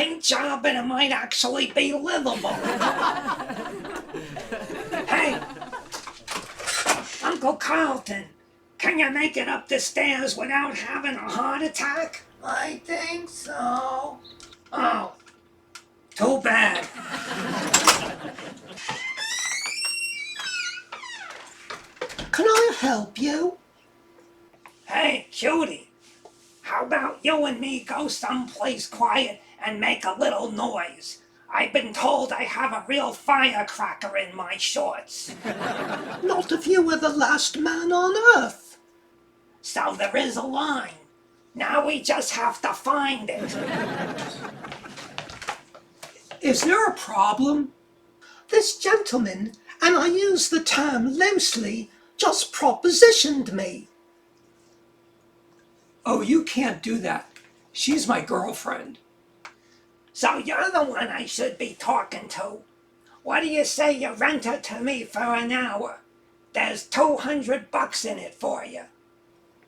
paint job and it might actually be livable. Hey, Uncle Carlton, can you make it up the stairs without having a heart attack? I think so. Oh, too bad. Can I help you? Hey, cutie, how about you and me go someplace quiet and make a little noise? I've been told I have a real firecracker in my shorts. Not if you were the last man on earth. So there is a line. Now we just have to find it. Is there a problem? This gentleman, and I use the term loosely, just propositioned me. Oh, you can't do that. She's my girlfriend. So you're the one I should be talking to. What do you say you rent her to me for an hour? There's $200 in it for you.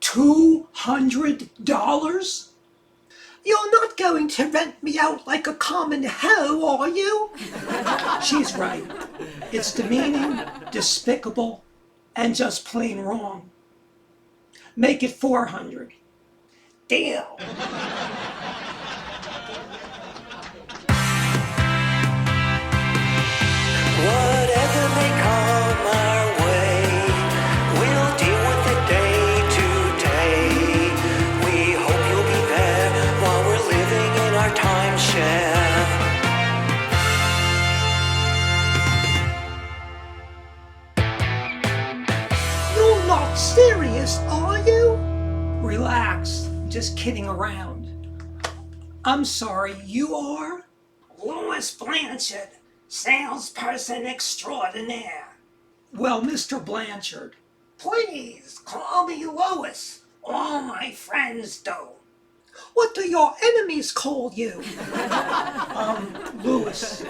$200? You're not going to rent me out like a common hoe, are you? She's right. It's demeaning, despicable, and just plain wrong. Make it $400. Deal. Whatever may come our way, we'll deal with it day to day. We hope you'll be there while we're living in our timeshare. You're not serious, are you? Relax. I'm just kidding around. I'm sorry, you are? Louis Blanchard, salesperson extraordinaire. Well, Mr. Blanchard. Please call me Louis. All my friends do. What do your enemies call you? Louis,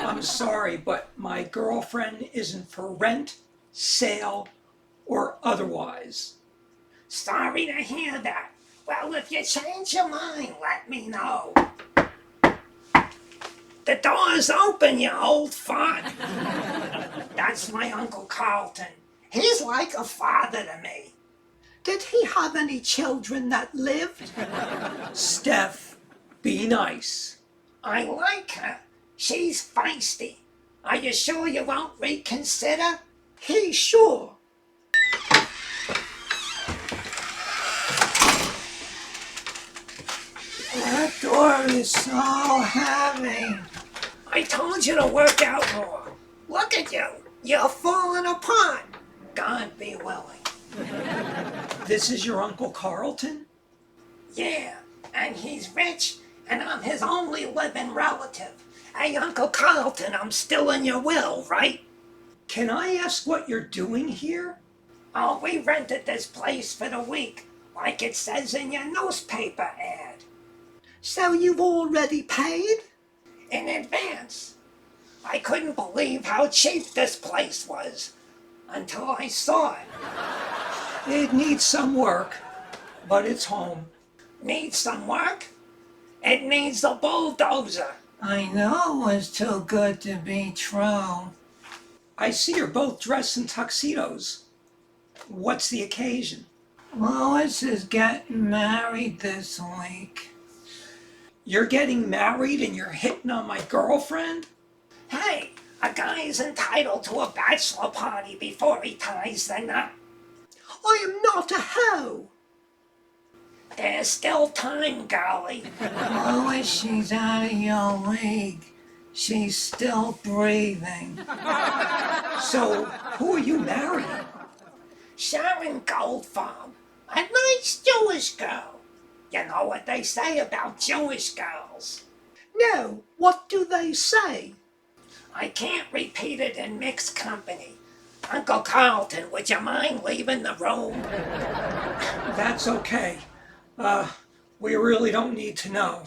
I'm sorry, but my girlfriend isn't for rent, sale, or otherwise. Sorry to hear that. Well, if you change your mind, let me know. The door's open, you old fart. That's my Uncle Carlton. He's like a father to me. Did he have any children that lived? Steph, be nice. I like her. She's feisty. Are you sure you won't reconsider? He sure. That door is so heavy. I told you to work out more. Look at you. You're falling apart. God be willing. This is your Uncle Carlton? Yeah, and he's rich, and I'm his only living relative. Hey, Uncle Carlton, I'm still in your will, right? Can I ask what you're doing here? Oh, we rented this place for the week, like it says in your newspaper ad. So you've already paid? In advance. I couldn't believe how cheap this place was until I saw it. It needs some work, but it's home. Needs some work? It needs a bulldozer. I know it was too good to be true. I see you're both dressed in tuxedos. What's the occasion? Lois is getting married this week. You're getting married and you're hitting on my girlfriend? Hey, a guy's entitled to a bachelor party before he ties the knot. I am not a hoe. There's still time, golly. Lois, she's out of your league. She's still breathing. So, who are you marrying? Sharon Goldfarb, a nice Jewish girl. You know what they say about Jewish girls. No, what do they say? I can't repeat it in mixed company. Uncle Carlton, would you mind leaving the room? That's okay. We really don't need to know.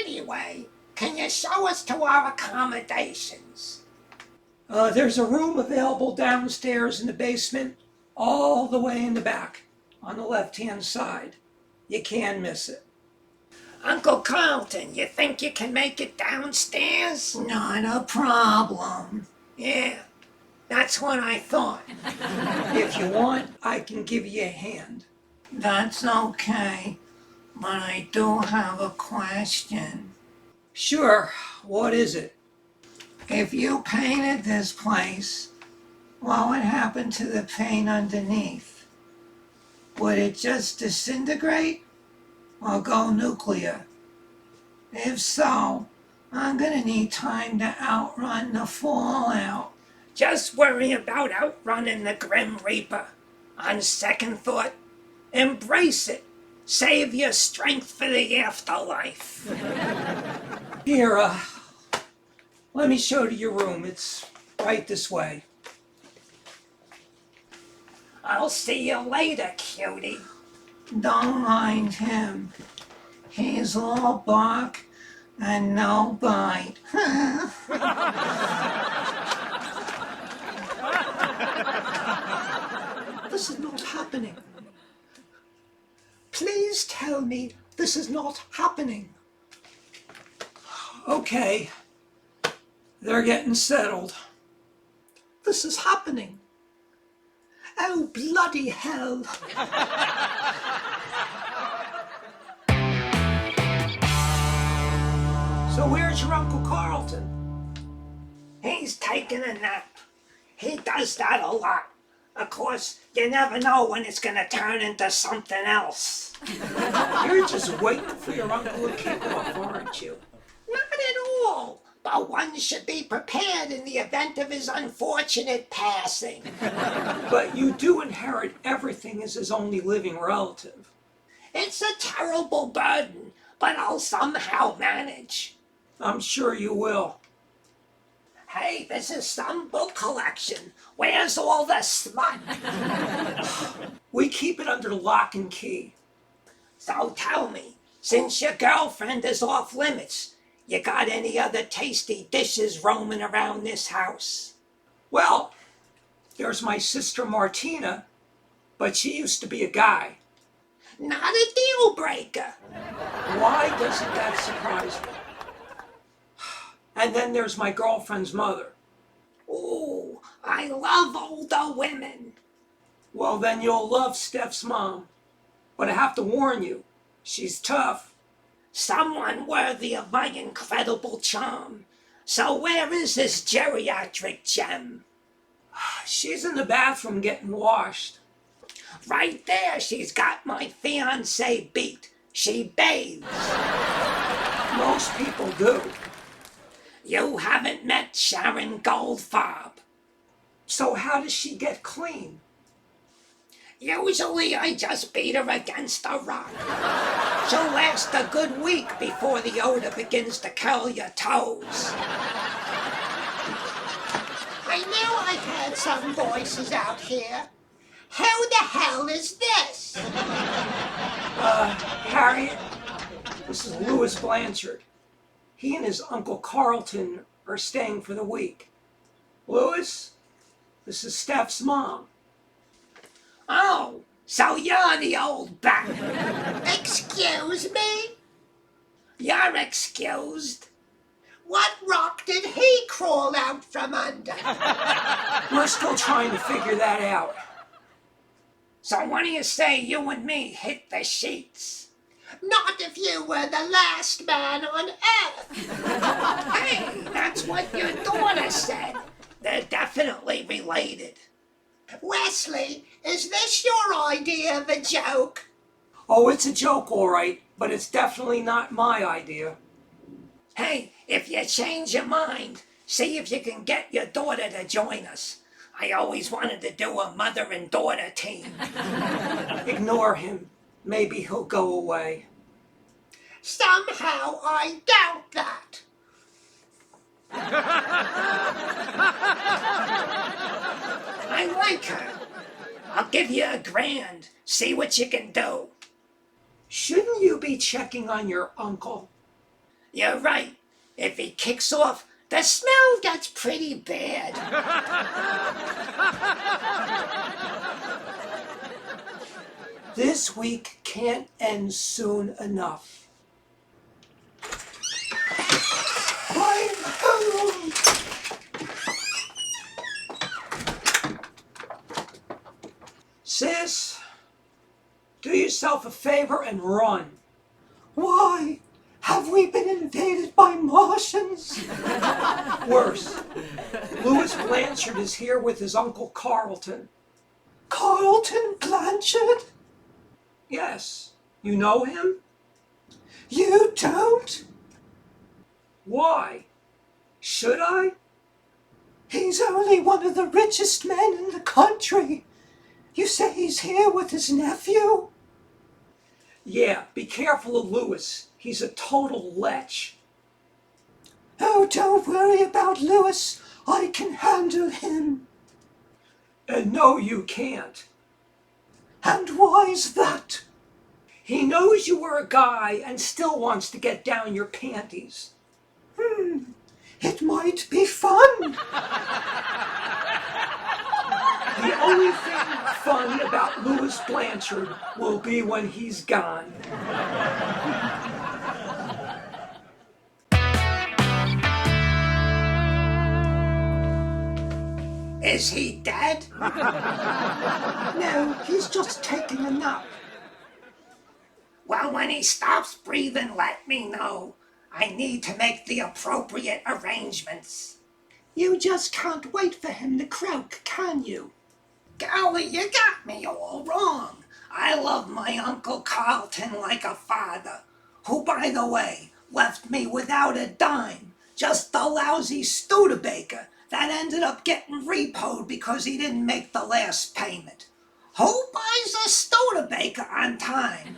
Anyway, can you show us to our accommodations? There's a room available downstairs in the basement, all the way in the back, on the left-hand side. You can't miss it. Uncle Carlton, you think you can make it downstairs? Not a problem. Yeah, that's what I thought. If you want, I can give you a hand. That's okay, but I do have a question. Sure, what is it? If you painted this place, what would happen to the paint underneath? Would it just disintegrate or go nuclear? If so, I'm gonna need time to outrun the fallout. Just worry about outrunning the Grim Reaper. On second thought, embrace it. Save your strength for the afterlife. Here, let me show you your room. It's right this way. I'll see you later, cutie. Don't mind him. He's all bark and no bite. This is not happening. Please tell me this is not happening. Okay, they're getting settled. This is happening. Oh, bloody hell. So where's your Uncle Carlton? He's taking a nap. He does that a lot. Of course, you never know when it's gonna turn into something else. You're just waiting for your uncle to kick off, aren't you? Not at all. But one should be prepared in the event of his unfortunate passing. But you do inherit everything as his only living relative. It's a terrible burden, but I'll somehow manage. I'm sure you will. Hey, this is some book collection. Where's all the smut? We keep it under lock and key. So tell me, since your girlfriend is off limits, you got any other tasty dishes roaming around this house? Well, there's my sister Martina, but she used to be a guy. Not a deal breaker. Why doesn't that surprise me? And then there's my girlfriend's mother. Ooh, I love older women. Well, then you'll love Steph's mom. But I have to warn you, she's tough. Someone worthy of my incredible charm. So where is this geriatric gem? She's in the bathroom getting washed. Right there, she's got my fiancé beat. She bathes. Most people do. You haven't met Sharon Goldfarb. So how does she get clean? Usually I just beat her against a rock. She'll last a good week before the odor begins to curl your toes. I knew I heard some voices out here. Who the hell is this? Harriet, this is Louis Blanchard. He and his Uncle Carlton are staying for the week. Louis, this is Steph's mom. Oh, so you're the old bat. Excuse me? You're excused. What rock did he crawl out from under? We're still trying to figure that out. So what do you say you and me hit the sheets? Not if you were the last man on earth. Hey, that's what your daughter said. They're definitely related. Wesley, is this your idea of a joke? Oh, it's a joke, all right, but it's definitely not my idea. Hey, if you change your mind, see if you can get your daughter to join us. I always wanted to do a mother and daughter team. Ignore him. Maybe he'll go away. Somehow I doubt that. I like her. I'll give you $1,000. See what you can do. Shouldn't you be checking on your uncle? You're right. If he kicks off, the smell gets pretty bad. This week can't end soon enough. Sis, do yourself a favor and run. Why? Have we been invaded by Martians? Worse, Louis Blanchard is here with his Uncle Carlton. Carlton Blanchard? Yes, you know him? You don't? Why? Should I? He's only one of the richest men in the country. You say he's here with his nephew? Yeah, be careful of Louis. He's a total lech. Oh, don't worry about Louis. I can handle him. And no, you can't. And why's that? He knows you were a guy and still wants to get down your panties. It might be fun. The only thing fun about Louis Blanchard will be when he's gone. Is he dead? No, he's just taking a nap. Well, when he stops breathing, let me know. I need to make the appropriate arrangements. You just can't wait for him to croak, can you? Golly, you got me all wrong. I love my Uncle Carlton like a father, who, by the way, left me without a dime. Just the lousy Studebaker that ended up getting repoed because he didn't make the last payment. Who buys a Studebaker on time?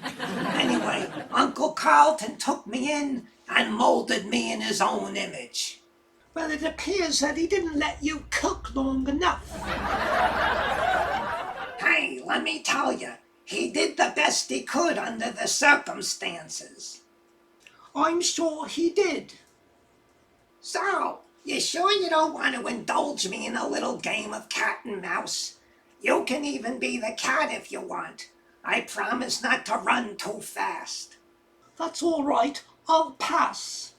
Anyway, Uncle Carlton took me in and molded me in his own image. Well, it appears that he didn't let you cook long enough. Hey, let me tell you, he did the best he could under the circumstances. I'm sure he did. So, you sure you don't want to indulge me in a little game of cat and mouse? You can even be the cat if you want. I promise not to run too fast. That's all right. I'll pass.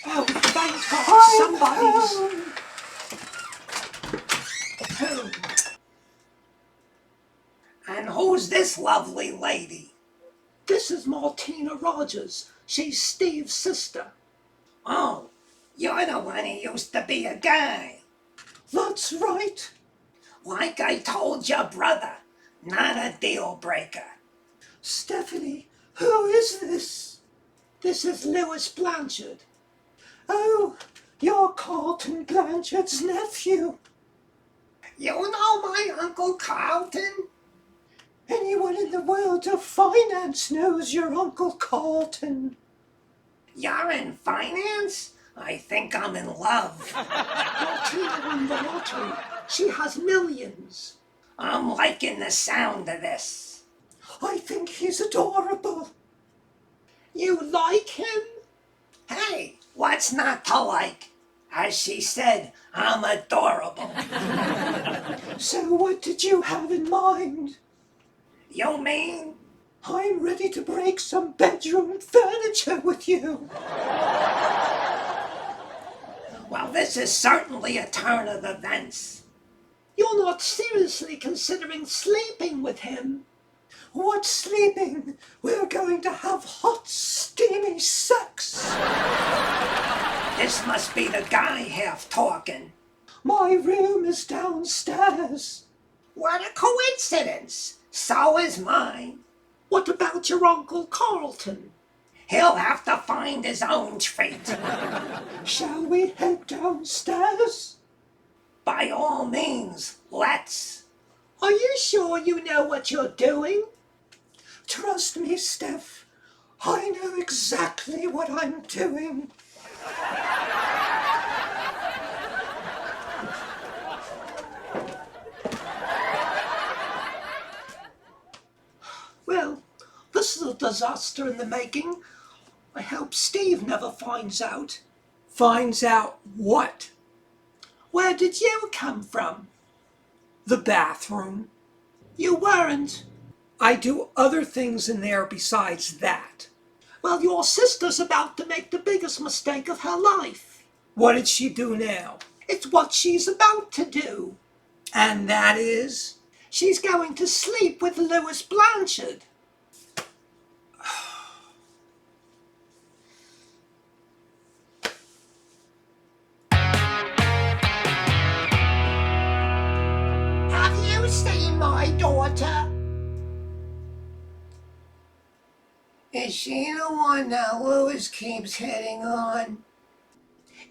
Oh, thank God, somebody's... Oh, And who's this lovely lady? this is Martina Rogers. She's Steve's sister. Oh, you're the one who used to be a guy. That's right. Like I told your brother, not a deal breaker. Stephanie, who is this? This is Louis Blanchard. Oh, you're Carlton Blanchard's nephew. You know my Uncle Carlton? Anyone in the world of finance knows your Uncle Carlton. You're in finance? I think I'm in love. Martina won the lottery. She has millions. I'm liking the sound of this. I think he's adorable. You like him? Hey, what's not to like? As she said, I'm adorable. So what did you have in mind? You mean? I'm ready to break some bedroom furniture with you. Well, this is certainly a turn of events. You're not seriously considering sleeping with him. What's sleeping? We're going to have hot, steamy sex. This must be the guy half talking. My room is downstairs. What a coincidence. So is mine. What about your Uncle Carlton? He'll have to find his own treat. Shall we head downstairs? By all means, let's. Are you sure you know what you're doing? Trust me, Steph. I know exactly what I'm doing. Well, this is a disaster in the making. I hope Steve never finds out. Finds out what? Where did you come from? The bathroom. You weren't. I do other things in there besides that. Well, your sister's about to make the biggest mistake of her life. What did she do now? It's what she's about to do. And that is? She's going to sleep with Louis Blanchard. Have you seen my daughter? Is she the one that Louis keeps hitting on?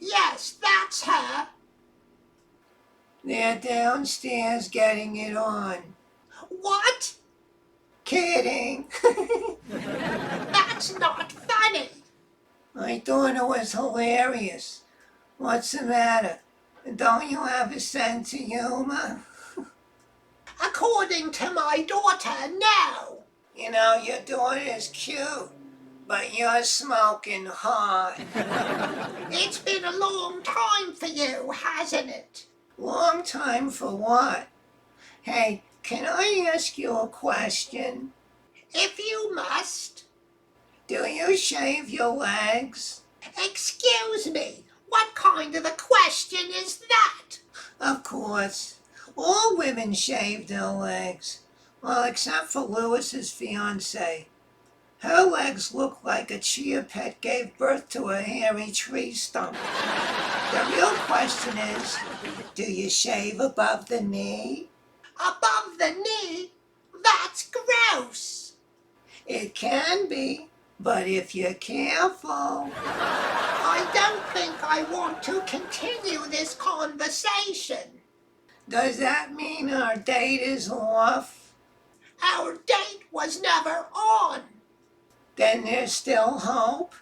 Yes, that's her. They're downstairs getting it on. What? Kidding. That's not funny. I thought it was hilarious. What's the matter? Don't you have a sense of humor? According to my daughter, no. You know, your daughter is cute, but you're smoking hot. It's been a long time for you, hasn't it? Long time for what? Hey, can I ask you a question? If you must. Do you shave your legs? Excuse me, what kind of a question is that? Of course. All women shave their legs. Well, except for Louis's fiancée. Her legs look like a chia pet gave birth to a hairy tree stump. The real question is, do you shave above the knee? Above the knee? That's gross. It can be, but if you're careful. I don't think I want to continue this conversation. Does that mean our date is off? Our date was never on. Then there's still hope.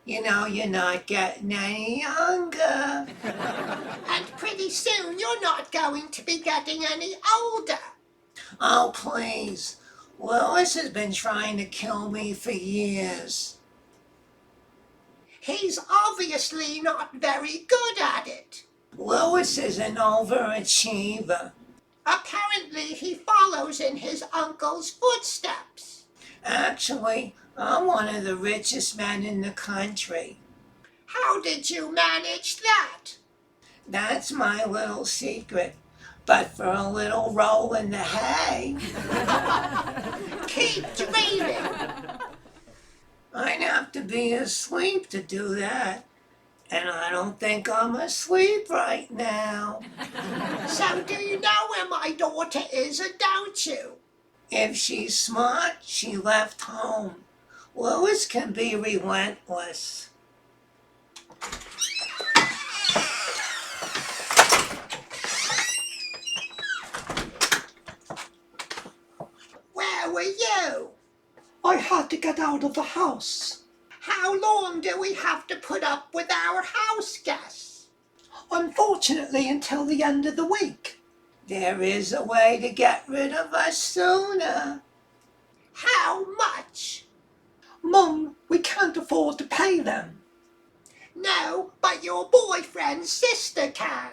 You know, you're not getting any younger. And pretty soon you're not going to be getting any older. Oh, please. Louis has been trying to kill me for years. He's obviously not very good at it. Louis is an overachiever. Apparently he follows in his uncle's footsteps. Actually, I'm one of the richest men in the country. How did you manage that? That's my little secret. But for a little roll in the hay. Keep dreaming. I'd have to be asleep to do that. And I don't think I'm asleep right now. So do you know where my daughter is, or don't you? If she's smart, she left home. Louis can be relentless. Where were you? I had to get out of the house. How long do we have to put up with our house guests? Unfortunately, until the end of the week. There is a way to get rid of us sooner. How much? Mum, we can't afford to pay them. No, but your boyfriend's sister can.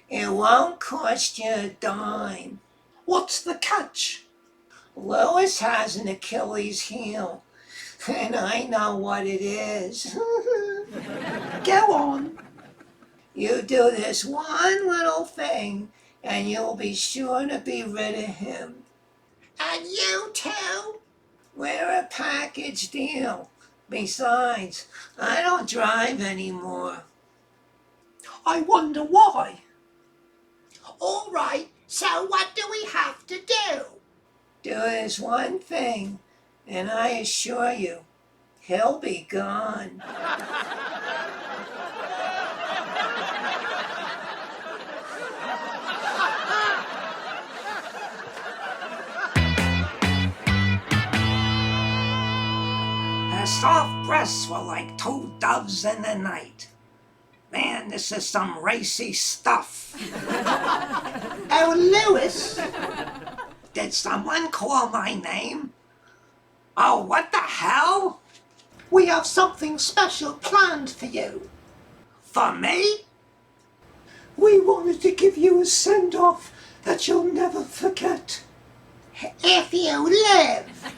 It won't cost you a dime. What's the catch? Louis has an Achilles heel, and I know what it is. Go on. You do this one little thing, and you'll be sure to be rid of him. And you too? We're a package deal. Besides, I don't drive anymore. I wonder why. All right, so what do we have to do? Do this one thing, and I assure you, he'll be gone. Her soft breasts were like two doves in the night. Man, this is some racy stuff. Oh, Louis! Did someone call my name? Oh, what the hell? We have something special planned for you. For me? We wanted to give you a send-off that you'll never forget. If you live.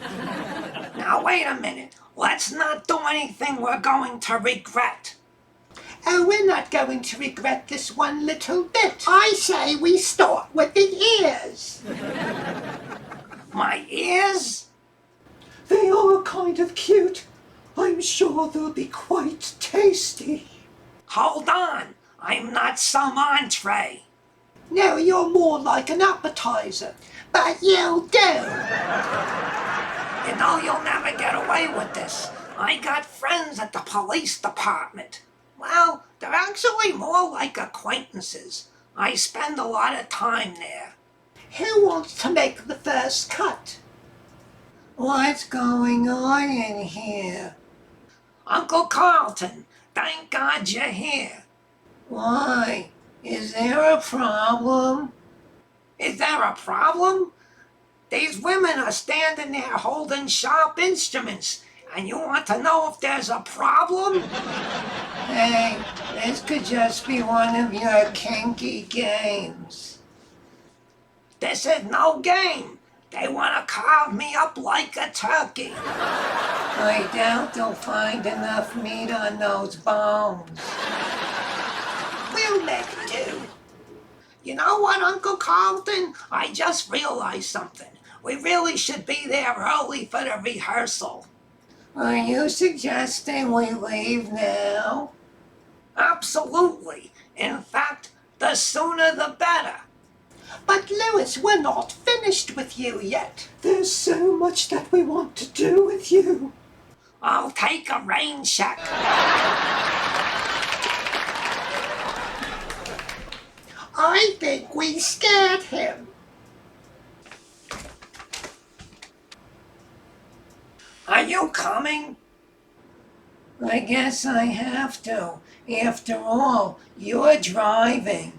Now, wait a minute. Let's not do anything we're going to regret. Oh, we're not going to regret this one little bit. I say we start with the ears. My ears? They are kind of cute. I'm sure they'll be quite tasty. Hold on, I'm not some entree. No, you're more like an appetizer. But you'll do. You know you'll never get away with this. I got friends at the police department. Well, they're actually more like acquaintances. I spend a lot of time there. Who wants to make the first cut? What's going on in here? Uncle Carlton, thank God you're here. Why? Is there a problem? Is there a problem? These women are standing there holding sharp instruments, and you want to know if there's a problem? Hey, this could just be one of your kinky games. This is no game. They want to carve me up like a turkey. I doubt they'll find enough meat on those bones. We'll make do. You know what, Uncle Carlton? I just realized something. We really should be there early for the rehearsal. Are you suggesting we leave now? Absolutely. In fact, the sooner the better. But Louis, we're not finished with you yet. There's so much that we want to do with you. I'll take a rain check. I think we scared him. Are you coming? I guess I have to. After all, you're driving.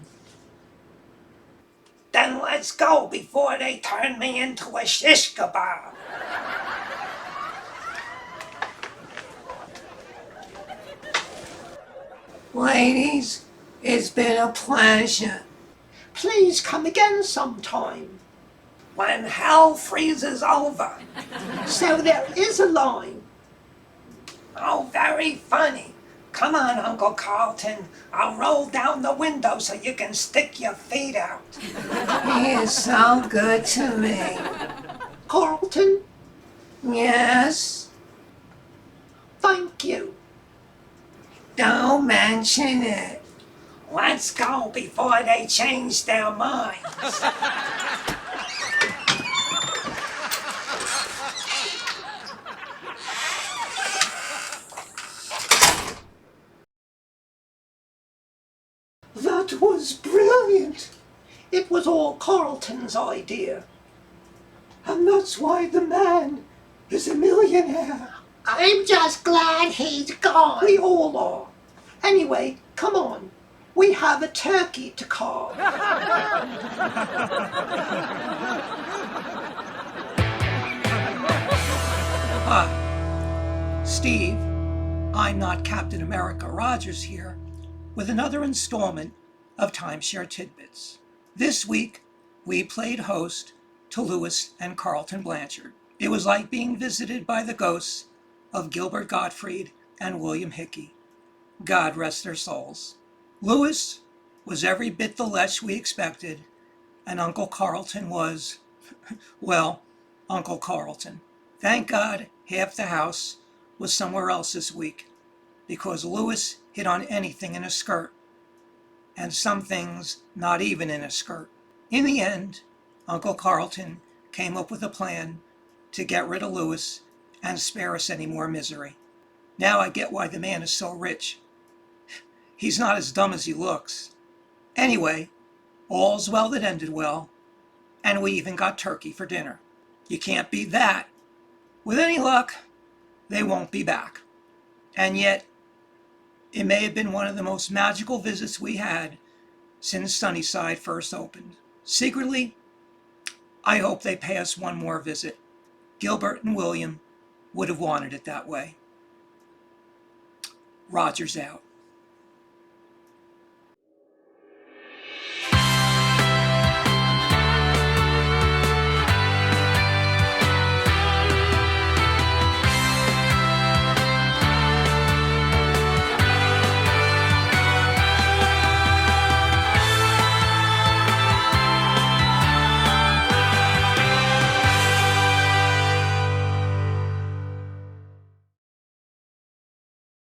Then let's go before they turn me into a shish kebab. Ladies, it's been a pleasure. Please come again sometime. When hell freezes over. So there is a line. Oh, very funny. Come on, Uncle Carlton. I'll roll down the window so you can stick your feet out. He is so good to me. Carlton, Yes? thank you. Don't mention it. Let's go before they change their minds. That was brilliant. It was all Carlton's idea. And that's why the man is a millionaire. I'm just glad he's gone. We all are. Anyway, come on. We have a turkey to carve. Hi, Steve. I'm not Captain America Rogers here with another installment of Timeshare Tidbits. This week, we played host to Louis and Carlton Blanchard. It was like being visited by the ghosts of Gilbert Gottfried and William Hickey. God rest their souls. Louis was every bit the lech we expected, and Uncle Carlton was, well, Uncle Carlton. Thank God half the house was somewhere else this week, because Louis hit on anything in a skirt, and some things not even in a skirt. In the end, Uncle Carlton came up with a plan to get rid of Louis and spare us any more misery. Now I get why the man is so rich. He's not as dumb as he looks. Anyway, all's well that ended well, and we even got turkey for dinner. You can't beat that. With any luck, they won't be back. And yet, it may have been one of the most magical visits we had since Sunnyside first opened. Secretly, I hope they pay us one more visit. Gilbert and William would have wanted it that way. Rogers out.